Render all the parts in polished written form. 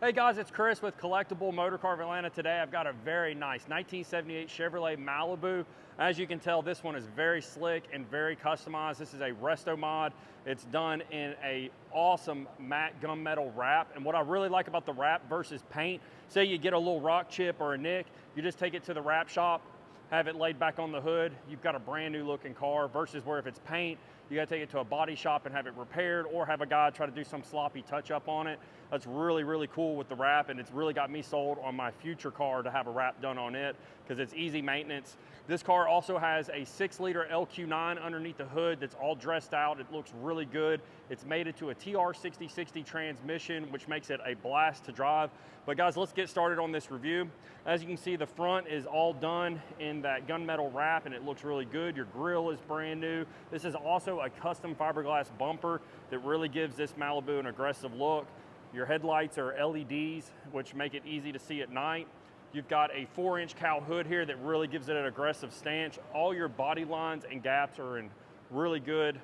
Hey guys, it's Chris with Collectible Motor Car of Atlanta. Today I've got a very nice 1978 Chevrolet Malibu. As you can tell, this one is very slick and very customized. This is a Restomod. It's done in a awesome matte gunmetal wrap. And what I really like about the wrap versus paint, say you get a little rock chip or a nick, you just take it to the wrap shop, have it laid back on the hood, you've got a brand new looking car, versus where if it's paint, you gotta take it to a body shop and have it repaired, or have a guy try to do some sloppy touch up on it. That's really, really cool with the wrap, and it's really got me sold on my future car to have a wrap done on it, because it's easy maintenance. This car also has a 6-liter LQ9 underneath the hood that's all dressed out. It looks really good. It's made it to a TR6060 transmission, which makes it a blast to drive. But guys, let's get started on this review. As you can see, the front is all done in that gunmetal wrap, and it looks really good. Your grille is brand new. This is also a custom fiberglass bumper that really gives this Malibu an aggressive look. Your headlights are LEDs, which make it easy to see at night. You've got a 4-inch cowl hood here that really gives it an aggressive stance. All your body lines and gaps are in really good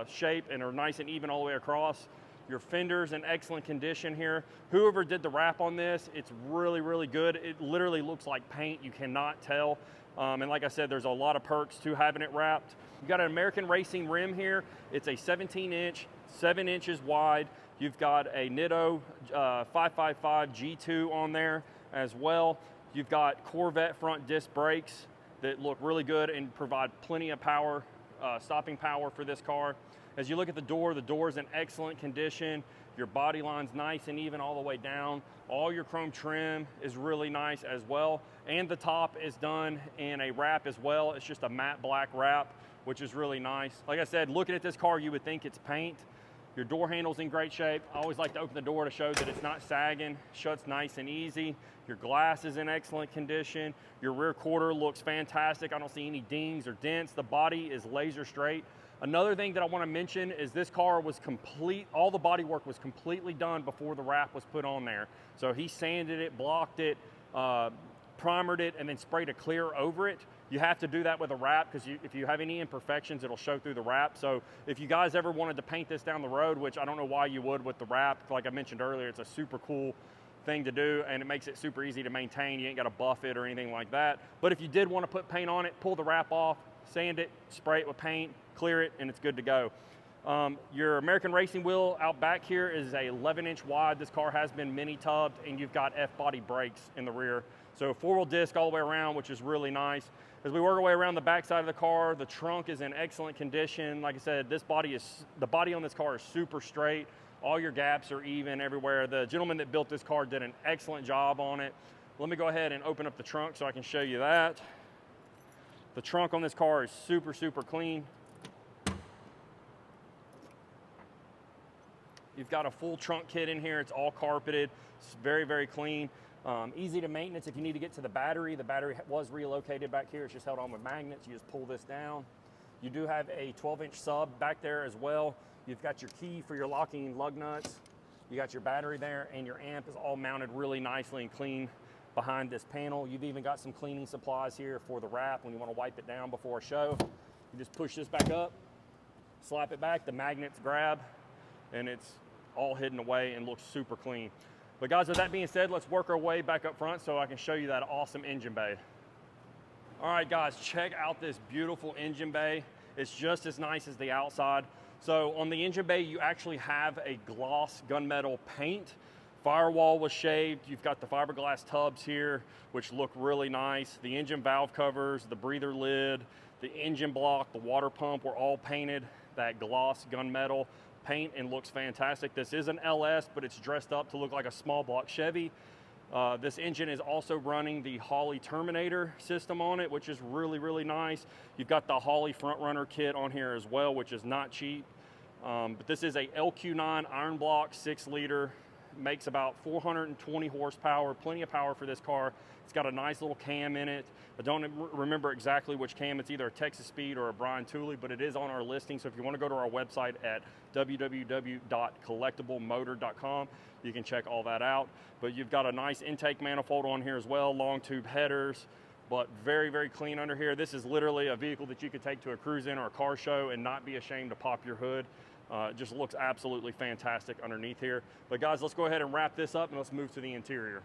shape and are nice and even all the way across. Your fender's in excellent condition here. Whoever did the wrap on this, it's really, really good. It literally looks like paint. You cannot tell. And like I said, there's a lot of perks to having it wrapped. You've got an American Racing rim here. It's a 17-inch, 7 inches wide. You've got a Nitto 555 G2 on there as well. You've got Corvette front disc brakes that look really good and provide plenty of power, stopping power for this car. As you look at the door's in excellent condition. Your body line's nice and even all the way down. All your chrome trim is really nice as well. And the top is done in a wrap as well. It's just a matte black wrap, which is really nice. Like I said, looking at this car, you would think it's paint. Your door handle's in great shape. I always like to open the door to show that it's not sagging. Shuts nice and easy. Your glass is in excellent condition. Your rear quarter looks fantastic. I don't see any dings or dents. The body is laser straight. Another thing that I want to mention is this car was complete, all the body work was completely done before the wrap was put on there. So he sanded it, blocked it, primered it, and then sprayed a clear over it. You have to do that with a wrap because if you have any imperfections, it'll show through the wrap. So if you guys ever wanted to paint this down the road, which I don't know why you would with the wrap, like I mentioned earlier, it's a super cool thing to do, and it makes it super easy to maintain. You ain't got to buff it or anything like that. But if you did want to put paint on it, pull the wrap off, sand it, spray it with paint, clear it, and it's good to go. Your American Racing wheel out back here is a 11-inch wide. This car has been mini tubbed, and you've got F-body brakes in the rear. So 4-wheel disc all the way around, which is really nice. As we work our way around the back side of the car, the trunk is in excellent condition. Like I said, the body on this car is super straight. All your gaps are even everywhere. The gentleman that built this car did an excellent job on it. Let me go ahead and open up the trunk so I can show you that. The trunk on this car is super, super clean. You've got a full trunk kit in here. It's all carpeted. It's very, very clean. Easy to maintenance if you need to get to the battery. The battery was relocated back here. It's just held on with magnets. You just pull this down. You do have a 12-inch sub back there as well. You've got your key for your locking lug nuts. You got your battery there, and your amp is all mounted really nicely and clean behind this panel. You've even got some cleaning supplies here for the wrap when you want to wipe it down before a show. You just push this back up, slap it back, the magnets grab, and it's all hidden away and looks super clean. But guys, with that being said, let's work our way back up front so I can show you that awesome engine bay. All right guys, check out this beautiful engine bay. It's just as nice as the outside. So on the engine bay, you actually have a gloss gunmetal paint. Firewall was shaved. You've got the fiberglass tubs here, which look really nice. The engine valve covers, the breather lid, the engine block, the water pump were all painted that gloss gunmetal paint and looks fantastic. This is an LS, but it's dressed up to look like a small block Chevy. This engine is also running the Holley Terminator system on it, which is really, really nice. You've got the Holley Front Runner kit on here as well, which is not cheap. But this is a LQ9 iron block 6-liter. Makes about 420 horsepower, plenty of power for this car. It's got a nice little cam in it. I don't remember exactly which cam. It's either a Texas Speed or a Brian Tooley, but it is on our listing. So if you want to go to our website at www.collectiblemotor.com, you can check all that out. But you've got a nice intake manifold on here as well, long tube headers, but very, very clean under here. This is literally a vehicle that you could take to a cruise-in or a car show and not be ashamed to pop your hood. It just looks absolutely fantastic underneath here. But guys, let's go ahead and wrap this up and let's move to the interior.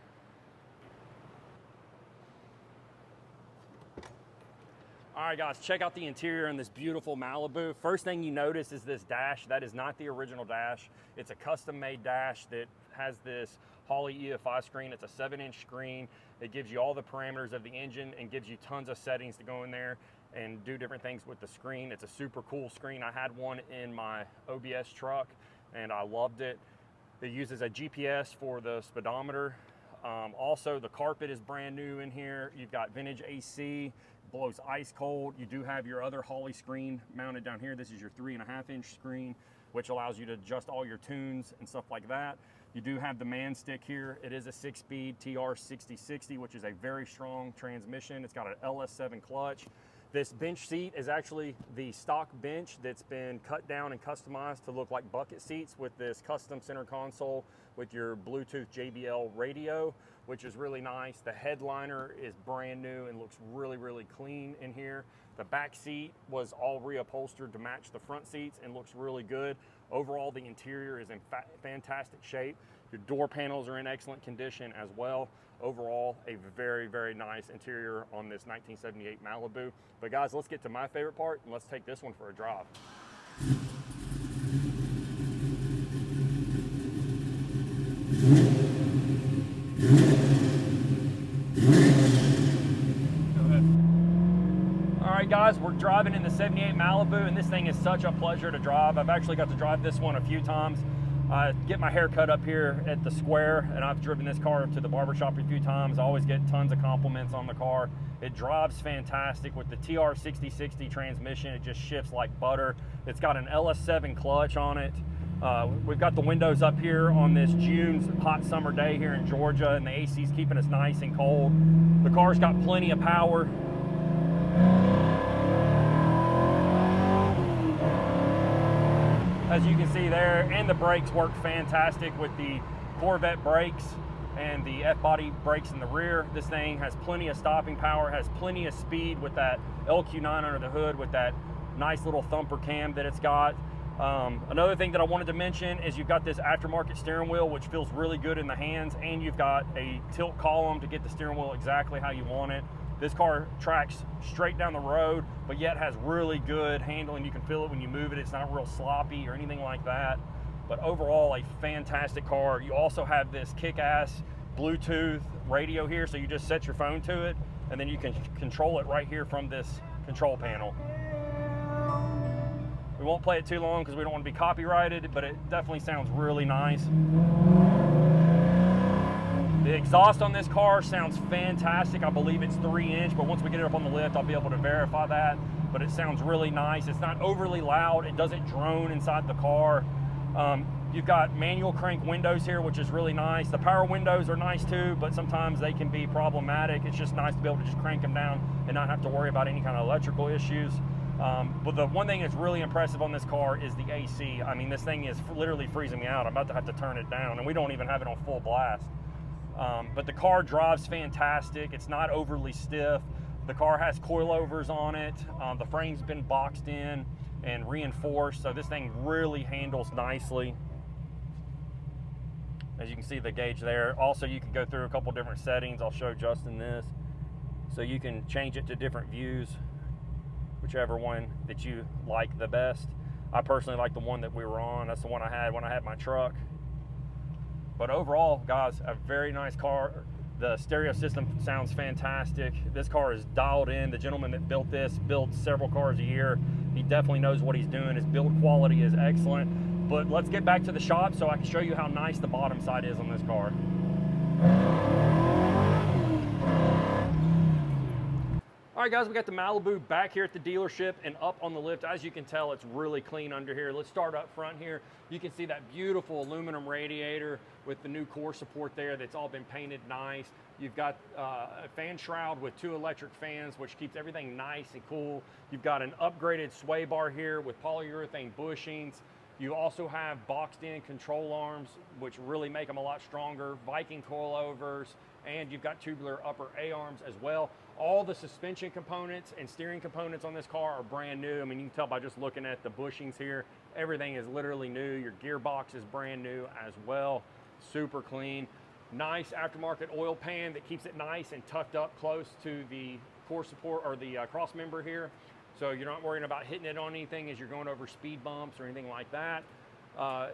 All right, guys, check out the interior in this beautiful Malibu. First thing you notice is this dash. That is not the original dash. It's a custom-made dash that has this Holley EFI screen. It's a 7-inch screen. It gives you all the parameters of the engine and gives you tons of settings to go in there and do different things with the screen. It's a super cool screen. I had one in my OBS truck and I loved it. It uses a GPS for the speedometer. Also, the carpet is brand new in here. You've got vintage AC, blows ice cold. You do have your other Holley screen mounted down here. This is your 3.5-inch screen, which allows you to adjust all your tunes and stuff like that. You do have the man stick here. It is a 6-speed TR6060, which is a very strong transmission. It's got an LS7 clutch. This bench seat is actually the stock bench that's been cut down and customized to look like bucket seats with this custom center console with your Bluetooth JBL radio, which is really nice. The headliner is brand new and looks really, really clean in here. The back seat was all reupholstered to match the front seats and looks really good. Overall, the interior is in fantastic shape. Your door panels are in excellent condition as well. Overall, a very, very nice interior on this 1978 Malibu. But guys, let's get to my favorite part and let's take this one for a drive. All right, guys, we're driving in the 78 Malibu, and this thing is such a pleasure to drive. I've actually got to drive this one a few times. I get my hair cut up here at the square, and I've driven this car to the barbershop a few times. I always get tons of compliments on the car. It drives fantastic with the TR6060 transmission. It just shifts like butter. It's got an LS7 clutch on it. We've got the windows up here on this June hot summer day here in Georgia, and the AC's keeping us nice and cold. The car's got plenty of power. As you can see there, and the brakes work fantastic with the Corvette brakes and the F-body brakes in the rear. This thing has plenty of stopping power, has plenty of speed with that LQ9 under the hood with that nice little thumper cam that it's got. Another thing that I wanted to mention is you've got this aftermarket steering wheel, which feels really good in the hands, and you've got a tilt column to get the steering wheel exactly how you want it. This car tracks straight down the road, but yet has really good handling. You can feel it when you move it. It's not real sloppy or anything like that. But overall, a fantastic car. You also have this kick-ass Bluetooth radio here, so you just set your phone to it, and then you can control it right here from this control panel. We won't play it too long because we don't want to be copyrighted, but it definitely sounds really nice. The exhaust on this car sounds fantastic. I believe it's 3-inch, but once we get it up on the lift, I'll be able to verify that. But it sounds really nice. It's not overly loud. It doesn't drone inside the car. You've got manual crank windows here, which is really nice. The power windows are nice too, but sometimes they can be problematic. It's just nice to be able to just crank them down and not have to worry about any kind of electrical issues. But the one thing that's really impressive on this car is the AC. I mean, this thing is literally freezing me out. I'm about to have to turn it down, and we don't even have it on full blast. But the car drives fantastic. It's not overly stiff. The car has coilovers on it. The frame's been boxed in and reinforced, so this thing really handles nicely. As you can see the gauge there. Also, you can go through a couple different settings. I'll show Justin this. So you can change it to different views, whichever one that you like the best. I personally like the one that we were on. That's the one I had when I had my truck. But overall, guys, a very nice car. The stereo system sounds fantastic. This car is dialed in. The gentleman that built this builds several cars a year. He definitely knows what he's doing. His build quality is excellent. But let's get back to the shop so I can show you how nice the bottom side is on this car. All right, guys, we got the Malibu back here at the dealership and up on the lift. As you can tell, it's really clean under here. Let's start up front here. You can see that beautiful aluminum radiator with the new core support there that's all been painted nice. You've got a fan shroud with 2 electric fans, which keeps everything nice and cool. You've got an upgraded sway bar here with polyurethane bushings. You also have boxed in control arms, which really make them a lot stronger, Viking coilovers, and you've got tubular upper A-arms as well. All the suspension components and steering components on this car are brand new. I mean, you can tell by just looking at the bushings here. Everything is literally new. Your gearbox is brand new as well. Super clean. Nice aftermarket oil pan that keeps it nice and tucked up close to the core support or the cross member here. So you're not worrying about hitting it on anything as you're going over speed bumps or anything like that.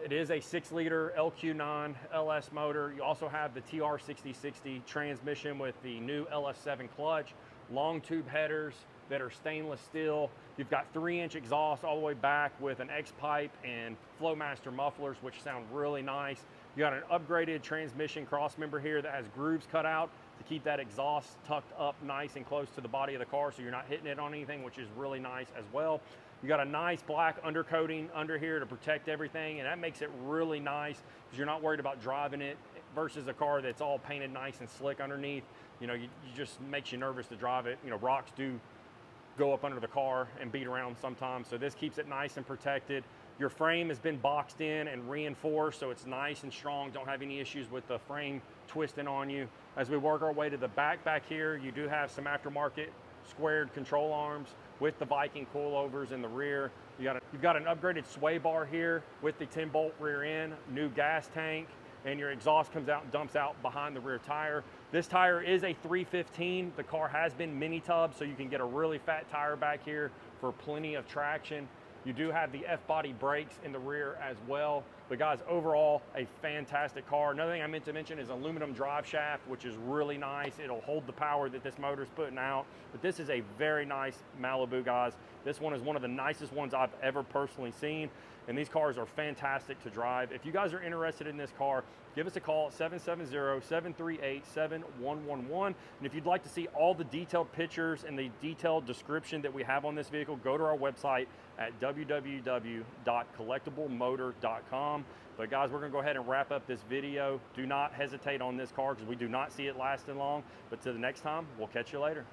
It is a 6-liter LQ9 LS motor. You also have the TR6060 transmission with the new LS7 clutch, long tube headers that are stainless steel. You've got 3-inch exhaust all the way back with an X-pipe and Flowmaster mufflers, which sound really nice. You got an upgraded transmission crossmember here that has grooves cut out to keep that exhaust tucked up nice and close to the body of the car so you're not hitting it on anything, which is really nice as well. You got a nice black undercoating under here to protect everything, and that makes it really nice because you're not worried about driving it versus a car that's all painted nice and slick underneath. You know, you just makes you nervous to drive it. You know, rocks do go up under the car and beat around sometimes, so this keeps it nice and protected. Your frame has been boxed in and reinforced, so it's nice and strong. Don't have any issues with the frame twisting on you. As we work our way to the back here, you do have some aftermarket squared control arms with the Viking coilovers in the rear. You've got an upgraded sway bar here with the 10-bolt rear end, new gas tank, and your exhaust comes out and dumps out behind the rear tire. This tire is a 315. The car has been mini tub, so you can get a really fat tire back here for plenty of traction. You do have the F-body brakes in the rear as well. But guys, overall, a fantastic car. Another thing I meant to mention is aluminum drive shaft, which is really nice. It'll hold the power that this motor's putting out. But this is a very nice Malibu, guys. This one is one of the nicest ones I've ever personally seen. And these cars are fantastic to drive. If you guys are interested in this car, give us a call at 770-738-7111. And if you'd like to see all the detailed pictures and the detailed description that we have on this vehicle, go to our website at www.collectiblemotor.com. But guys, we're gonna go ahead and wrap up this video. Do not hesitate on this car because we do not see it lasting long. But till the next time, we'll catch you later.